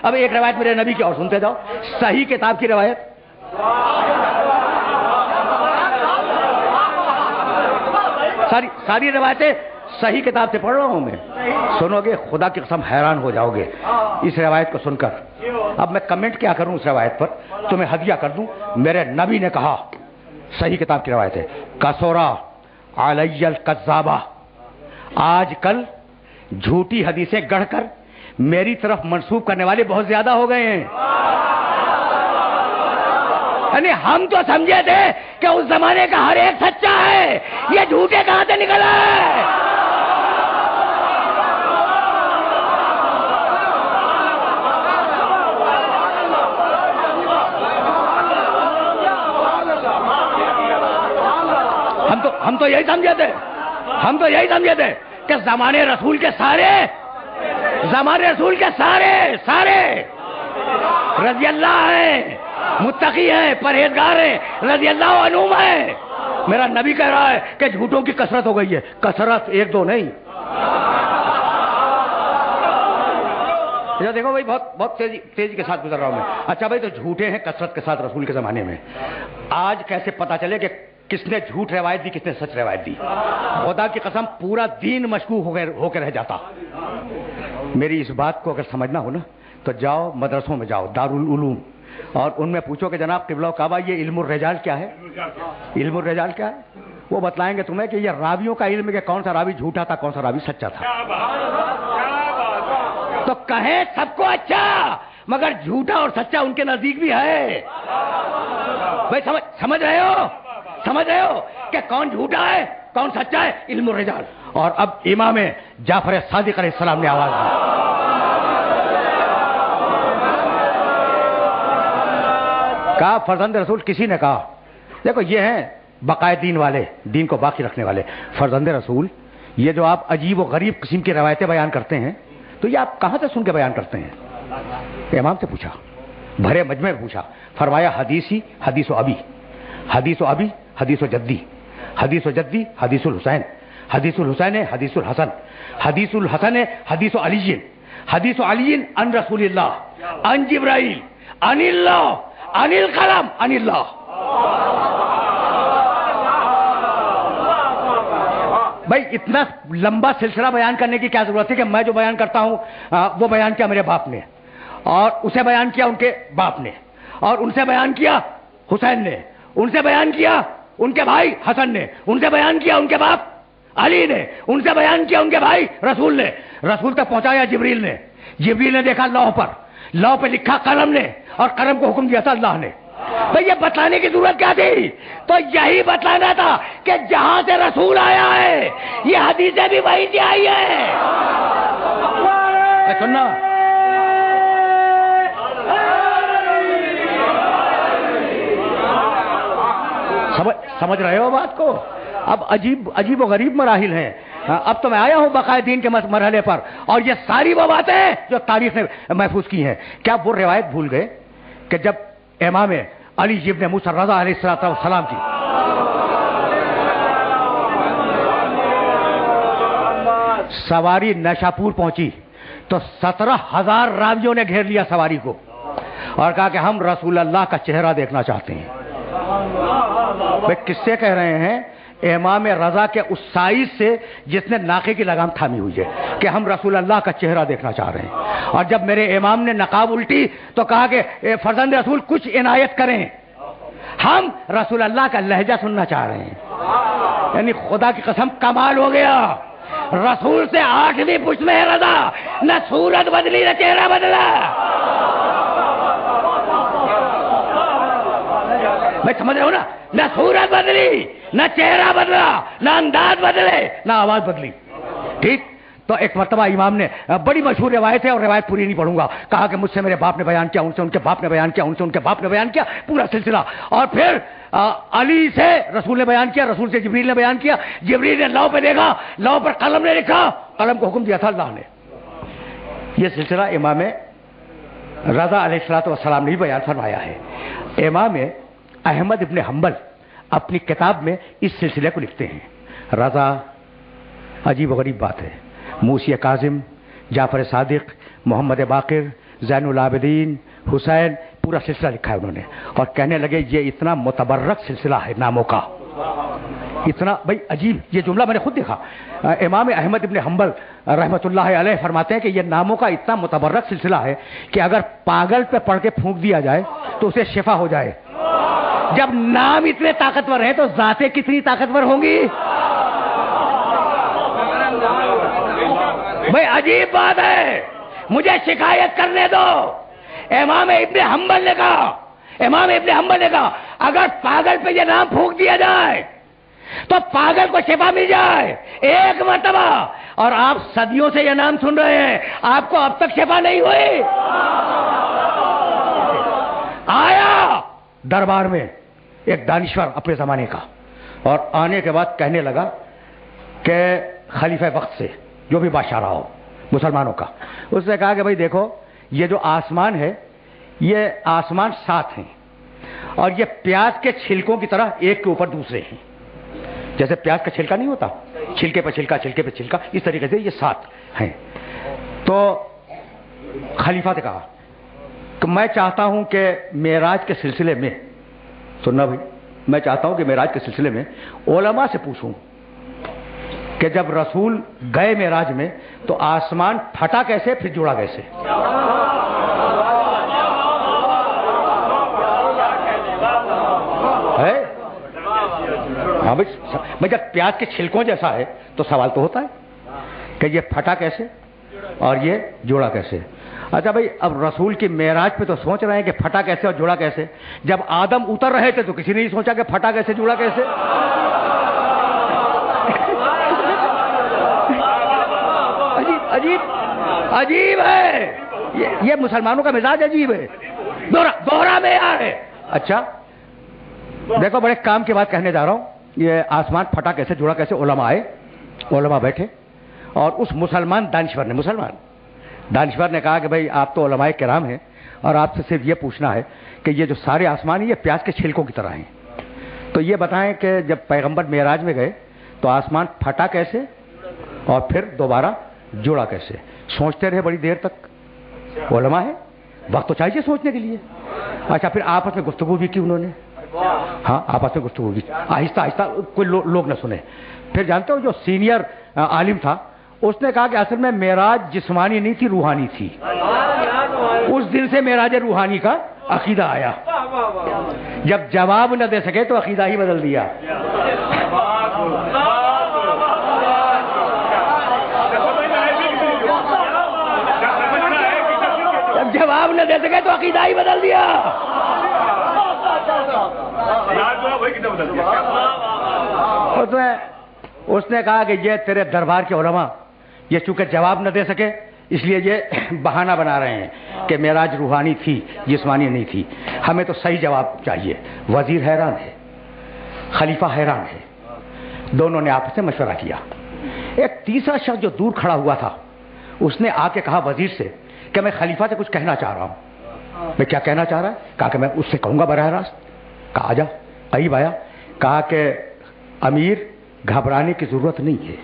اب ایک روایت میرے نبی کی اور سنتے جاؤ، صحیح کتاب کی روایت، ساری روایتیں صحیح کتاب سے پڑھ رہا ہوں میں، سنو گے خدا کی قسم حیران ہو جاؤ گے اس روایت کو سن کر۔ اب میں کمنٹ کیا کروں اس روایت پر، تمہیں ہدیہ کر دوں۔ میرے نبی نے کہا، صحیح کتاب کی روایت ہے، کسورا علی الکذابہ، آج کل جھوٹی حدیثیں گڑھ کر میری طرف منسوب کرنے والے بہت زیادہ ہو گئے ہیں۔ یعنی ہم تو سمجھے تھے کہ اس زمانے کا ہر ایک سچا ہے، یہ جھوٹے کہاں سے نکلا ہے؟ ہم تو یہی سمجھے تھے کہ زمانے رسول کے سارے رضی اللہ ہیں، متقی ہیں، پرہیزگار ہیں، رضی اللہ عنہم ہیں۔ میرا نبی کہہ رہا ہے کہ جھوٹوں کی کثرت ہو گئی ہے، کثرت ایک دو نہیں۔ دیکھو بھائی، بہت تیزی کے ساتھ گزر رہا ہوں میں۔ اچھا بھائی، تو جھوٹے ہیں کثرت کے ساتھ رسول کے زمانے میں، آج کیسے پتا چلے کہ کس نے جھوٹ روایت دی، کس نے سچ روایت دی؟ خدا کی قسم پورا دین مشکوک ہو کے رہ جاتا۔ میری اس بات کو اگر سمجھنا ہو نا تو جاؤ مدرسوں میں، جاؤ دارالعلوم، اور ان میں پوچھو کہ جناب قبلہ و کعبہ یہ علم الرجال کیا ہے؟ علم الرجال کیا ہے؟ وہ بتلائیں گے تمہیں کہ یہ راویوں کا علم ہے کہ کون سا راوی جھوٹا تھا، کون سا راوی سچا تھا۔ تو کہیں سب کو اچھا، مگر جھوٹا اور سچا ان کے نزدیک بھی ہے۔ بھائی سمجھ رہے ہو کہ کون جھوٹا ہے کون سچا ہے؟ علم الرجال۔ اور اب امام جعفر صادق علیہ السلام نے آواز دی، کہا فرزند رسول، کسی نے کہا، دیکھو یہ ہیں بقائے دین والے، دین کو باقی رکھنے والے، فرزند رسول یہ جو آپ عجیب و غریب قسم کی روایتیں بیان کرتے ہیں تو یہ آپ کہاں سے سن کے بیان کرتے ہیں؟ امام سے پوچھا، بھرے مجمع میں پوچھا، فرمایا حدیث و ابی، حدیث و ابی حدیث و جدی، حدیث و جدی حدیث الحسین، حدیث الحسین حدیث الحسن، حدیث الحسن حدیث علی، حدیث علی عن رسول اللہ عن جبرائیل عن اللہ عن القلم عن اللہ۔ بھائی اتنا لمبا سلسلہ بیان کرنے کی کیا ضرورت ہے کہ میں جو بیان کرتا ہوں وہ بیان کیا میرے باپ نے، اور اسے بیان کیا ان کے باپ نے، اور ان سے بیان کیا حسین نے، ان سے بیان کیا ان کے بھائی حسن نے، ان سے بیان کیا ان کے باپ علی نے، ان سے بیان کیا ان کے بھائی رسول نے، رسول تک پہنچایا جبریل نے، جبریل نے دیکھا لوح پہ لکھا قلم نے، اور قلم کو حکم دیا تھا اللہ نے۔ بھئی یہ بتلانے کی ضرورت کیا تھی؟ تو یہی بتلانا تھا کہ جہاں سے رسول آیا ہے یہ حدیثیں بھی وہی سے آئی ہیں۔ سننا، سمجھ رہے ہو بات کو؟ اب عجیب و غریب مراحل ہیں۔ اب تو میں آیا ہوں بقائے دین کے مرحلے پر، اور یہ ساری وہ باتیں جو تاریخ نے محفوظ کی ہیں۔ کیا وہ روایت بھول گئے کہ جب امام علی ابن موسیٰ رضا علیہ السلام کی سواری نشاپور پہنچی تو 17,000 راویوں نے گھیر لیا سواری کو اور کہا کہ ہم رسول اللہ کا چہرہ دیکھنا چاہتے ہیں۔ بھئی کس سے کہہ رہے ہیں؟ امام رضا کے اس سائز سے جس نے ناقے کی لگام تھامی ہوئی ہے کہ ہم رسول اللہ کا چہرہ دیکھنا چاہ رہے ہیں۔ اور جب میرے امام نے نقاب الٹی تو کہا کہ فرزند رسول کچھ عنایت کریں، ہم رسول اللہ کا لہجہ سننا چاہ رہے ہیں۔ یعنی خدا کی قسم کمال ہو گیا، رسول سے 8ویں پشت میں رضا، نہ صورت بدلی نہ چہرہ بدلا۔ میں سمجھ رہا ہوں نا، نہ صورت بدلی، نہ چہرہ بدلا، نہ انداز بدلے، نہ آواز بدلی۔ ٹھیک، تو ایک مرتبہ امام نے، بڑی مشہور روایت ہے اور روایت پوری نہیں پڑھوں گا، کہا کہ مجھ سے میرے باپ نے بیان کیا، ان سے ان کے باپ نے بیان کیا، ان سے ان کے باپ نے بیان کیا، پورا سلسلہ۔ اور پھر علی سے رسول نے بیان کیا، رسول سے جبریل نے بیان کیا، جبریل نے لوح پہ دیکھا، لوح پر قلم نے لکھا، قلم کو حکم دیا تھا اللہ نے۔ یہ سلسلہ امام رضا علیہ السلام نے بیان فرمایا ہے۔ امام احمد ابن حنبل اپنی کتاب میں اس سلسلے کو لکھتے ہیں۔ رضا، عجیب و غریب بات ہے، موسی کاظم، جعفر صادق، محمد باقر، زین العابدین، حسین، پورا سلسلہ لکھا ہے انہوں نے، اور کہنے لگے یہ اتنا متبرک سلسلہ ہے ناموں کا، اتنا بھائی عجیب. یہ جملہ میں نے خود دیکھا. امام احمد ابن حنبل رحمۃ اللہ علیہ فرماتے ہیں کہ یہ ناموں کا اتنا متبرک سلسلہ ہے کہ اگر پاگل پہ پڑھ کے پھونک دیا جائے تو اسے شفا ہو جائے. جب نام اتنے طاقتور ہیں تو ذاتیں کتنی طاقتور ہوں گی. بھائی عجیب بات ہے. مجھے شکایت کرنے دو. امام ابن حنبل نے کہا اگر پاگل پہ یہ نام پھونک دیا جائے تو پاگل کو شفا مل جائے ایک مرتبہ. اور آپ صدیوں سے یہ نام سن رہے ہیں، آپ کو اب تک شفا نہیں ہوئی. آیا دربار میں ایک دانشور اپنے زمانے کا، اور آنے کے بعد کہنے لگا کہ خلیفہ وقت سے جو بھی بادشاہ رہا ہو مسلمانوں کا، اس نے کہا کہ بھائی دیکھو یہ جو آسمان ہے یہ آسمان 7 ہیں، اور یہ پیاز کے چھلکوں کی طرح ایک کے اوپر دوسرے ہیں. جیسے پیاز کا چھلکا نہیں ہوتا، چھلکے پہ چھلکا چھلکے پہ چھلکا، اس طریقے سے یہ 7 ہیں. تو خلیفہ نے کہا کہ میں چاہتا ہوں کہ معراج کے سلسلے میں، سننا بھائی، میں چاہتا ہوں کہ معراج کے سلسلے میں علماء سے پوچھوں کہ جب رسول گئے معراج میں تو آسمان پھٹا کیسے پھر جڑا کیسے. ہاں بھائی جب پیاز کے چھلکوں جیسا ہے تو سوال تو ہوتا ہے کہ یہ پھٹا کیسے اور یہ جوڑا کیسے. اچھا بھائی اب رسول کی معراج پہ تو سوچ رہے ہیں کہ پھٹا کیسے اور جوڑا کیسے. جب آدم اتر رہے تھے تو کسی نے نہیں سوچا کہ پھٹا کیسے جوڑا کیسے. عجیب ہے یہ مسلمانوں کا مزاج عجیب ہے، دوہرا معیار ہے. اچھا دیکھو بڑے کام کی بات کہنے جا رہا ہوں. یہ آسمان پھٹا کیسے جڑا کیسے، علماء آئے، علماء بیٹھے، اور اس مسلمان دانشور نے کہا کہ بھائی آپ تو علماء کرام ہیں اور آپ سے صرف یہ پوچھنا ہے کہ یہ جو سارے آسمان ہیں یہ پیاز کے چھلکوں کی طرح ہیں، تو یہ بتائیں کہ جب پیغمبر معراج میں گئے تو آسمان پھٹا کیسے اور پھر دوبارہ جڑا کیسے. سوچتے رہے بڑی دیر تک. علماء ہے، وقت تو چاہیے سوچنے کے لیے. اچھا پھر آپس میں گفتگو بھی کی انہوں نے. ہاں آپس میں گفتگو بھی آہستہ آہستہ، کوئی لوگ نہ سنے. پھر جانتے ہو جو سینئر عالم تھا اس نے کہا کہ اصل میں معراج جسمانی نہیں تھی، روحانی تھی. اس دن سے معراج روحانی کا عقیدہ آیا. جب جواب نہ دے سکے تو عقیدہ ہی بدل دیا. جب جواب نہ دے سکے تو عقیدہ ہی بدل دیا. اس نے کہا کہ یہ تیرے دربار کے علماء یہ چونکہ جواب نہ دے سکے اس لیے یہ بہانہ بنا رہے ہیں کہ معراج روحانی تھی جسمانی نہیں تھی، ہمیں تو صحیح جواب چاہیے. وزیر حیران ہے، خلیفہ حیران ہے. دونوں نے آپس میں مشورہ کیا. ایک تیسرا شخص جو دور کھڑا ہوا تھا اس نے آ کے کہا وزیر سے کہ میں خلیفہ سے کچھ کہنا چاہ رہا ہوں. میں کیا کہنا چاہ رہا ہے؟ کہا کہ میں اس سے کہوں گا براہ راست. کہا آجا. قریب آیا. کہا کہ امیر گھبرانے کی ضرورت نہیں ہے،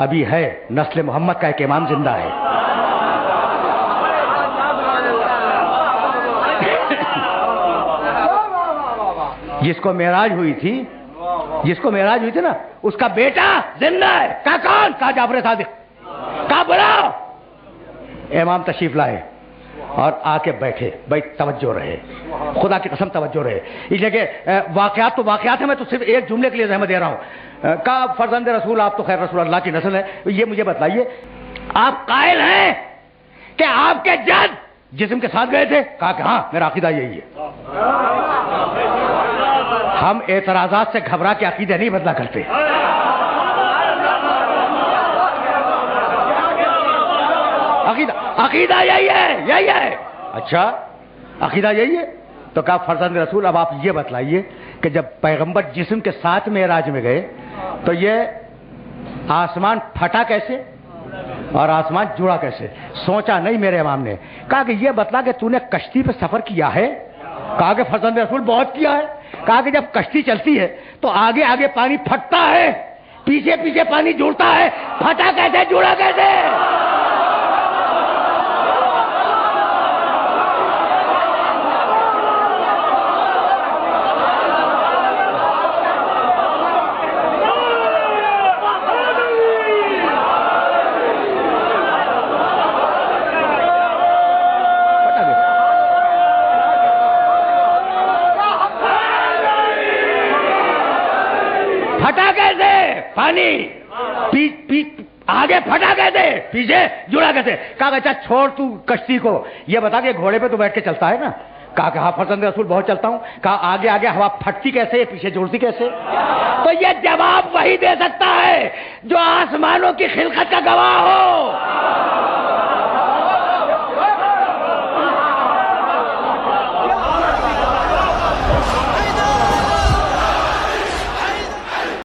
ابھی ہے نسل محمد کا ایک امام زندہ ہے. جس کو معراج ہوئی تھی نا اس کا بیٹا زندہ ہے. کہا کون؟ کہا جعفر صادق. کہا بڑا امام تشریف لائے اور آ کے بیٹھے. بھائی توجہ رہے، خدا کی قسم توجہ رہے. اس لیے کہ واقعات تو واقعات ہیں، میں تو صرف ایک جملے کے لیے زحمت دے رہا ہوں. کہا فرزند رسول آپ تو خیر رسول اللہ کی نسل ہے، یہ مجھے بتلائیے آپ قائل ہیں کہ آپ کے جد جسم کے ساتھ گئے تھے؟ کہا کہ ہاں میرا عقیدہ یہی ہے. ہم اعتراضات سے گھبرا کے عقیدہ نہیں بدلا کرتے. عقیدہ یہی ہے. اچھا عقیدہ یہی ہے تو کہا فرزند رسول اب آپ یہ بتلائیے کہ جب پیغمبر جسم کے ساتھ معراج میں گئے تو یہ آسمان پھٹا کیسے اور آسمان جڑا کیسے؟ سوچا نہیں میرے امام نے. کہا کہ یہ بتلا کہ تو نے کشتی پہ سفر کیا ہے؟ کہا کہ فرزند رسول بہت کیا ہے. کہا کہ جب کشتی چلتی ہے تو آگے آگے پانی پھٹتا ہے، پیچھے پیچھے پانی جڑتا ہے، پھٹا کیسے جڑا کیسے؟ پانی آگے پھٹا کیسے پیچھے جڑا کیسے؟ کہا اچھا چھوڑ تو کشتی کو، یہ بتا کہ گھوڑے پہ تو بیٹھ کے چلتا ہے نا؟ کہا کہ ہاں فرزند رسول بہت چلتا ہوں۔ کہا آگے آگے ہوا پھٹتی کیسے پیچھے جوڑتی کیسے؟ تو یہ جواب وہی دے سکتا ہے جو آسمانوں کی خلقت کا گواہ ہو۔